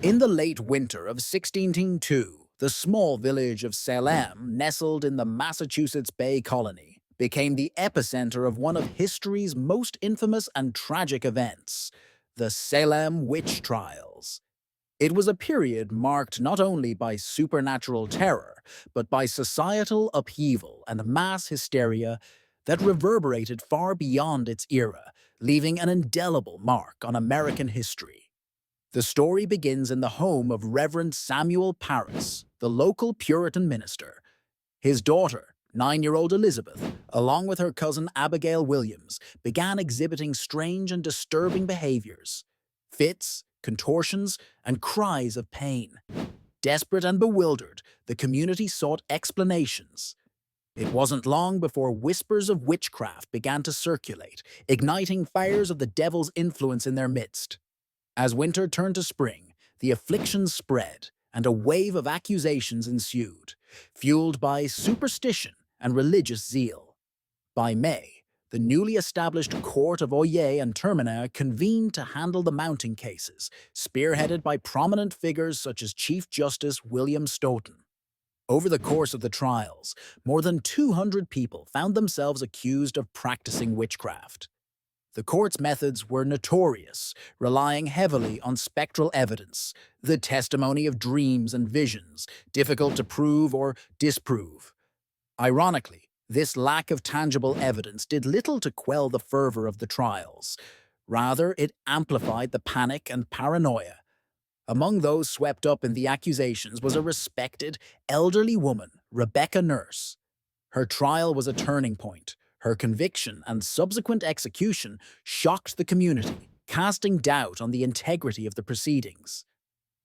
In the late winter of 1602, the small village of Salem, nestled in the Massachusetts Bay Colony, became the epicenter of one of history's most infamous and tragic events, the Salem witch trials. It was a period marked not only by supernatural terror, but by societal upheaval and mass hysteria that reverberated far beyond its era, leaving an indelible mark on American history. The story begins in the home of Reverend Samuel Parris, the local Puritan minister. His daughter, 9-year-old Elizabeth, along with her cousin Abigail Williams, began exhibiting strange and disturbing behaviors. Fits, contortions, and cries of pain. Desperate and bewildered, the community sought explanations. It wasn't long before whispers of witchcraft began to circulate, igniting fires of the devil's influence in their midst. As winter turned to spring, the afflictions spread, and a wave of accusations ensued, fueled by superstition and religious zeal. By May, the newly established Court of Oyer and Terminer convened to handle the mounting cases, spearheaded by prominent figures such as Chief Justice William Stoughton. Over the course of the trials, more than 200 people found themselves accused of practicing witchcraft. The court's methods were notorious, relying heavily on spectral evidence, the testimony of dreams and visions, difficult to prove or disprove. Ironically, this lack of tangible evidence did little to quell the fervor of the trials. Rather, it amplified the panic and paranoia. Among those swept up in the accusations was a respected, elderly woman, Rebecca Nurse. Her trial was a turning point. Her conviction and subsequent execution shocked the community, casting doubt on the integrity of the proceedings.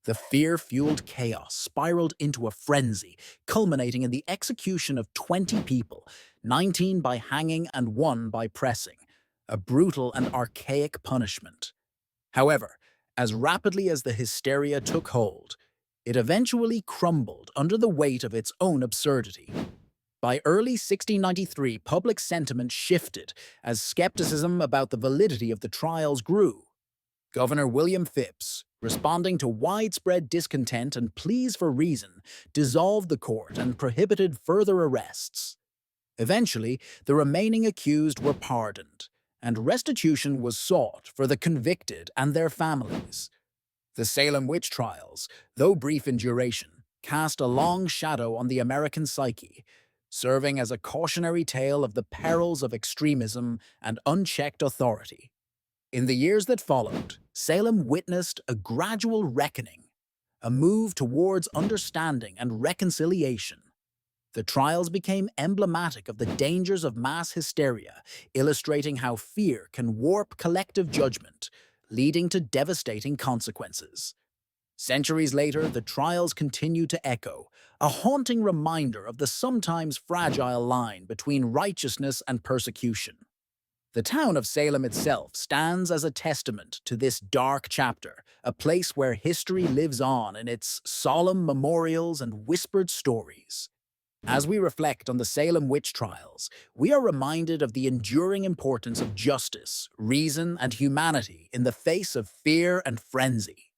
The fear-fueled chaos spiraled into a frenzy, culminating in the execution of 20 people, 19 by hanging and 1 by pressing, a brutal and archaic punishment. However, as rapidly as the hysteria took hold, it eventually crumbled under the weight of its own absurdity. By early 1693, public sentiment shifted as skepticism about the validity of the trials grew. Governor William Phips, responding to widespread discontent and pleas for reason, dissolved the court and prohibited further arrests. Eventually, the remaining accused were pardoned, and restitution was sought for the convicted and their families. The Salem witch trials, though brief in duration, cast a long shadow on the American psyche, serving as a cautionary tale of the perils of extremism and unchecked authority. In the years that followed, Salem witnessed a gradual reckoning, a move towards understanding and reconciliation. The trials became emblematic of the dangers of mass hysteria, illustrating how fear can warp collective judgment, leading to devastating consequences. Centuries later, the trials continue to echo, a haunting reminder of the sometimes fragile line between righteousness and persecution. The town of Salem itself stands as a testament to this dark chapter, a place where history lives on in its solemn memorials and whispered stories. As we reflect on the Salem witch trials, we are reminded of the enduring importance of justice, reason, and humanity in the face of fear and frenzy.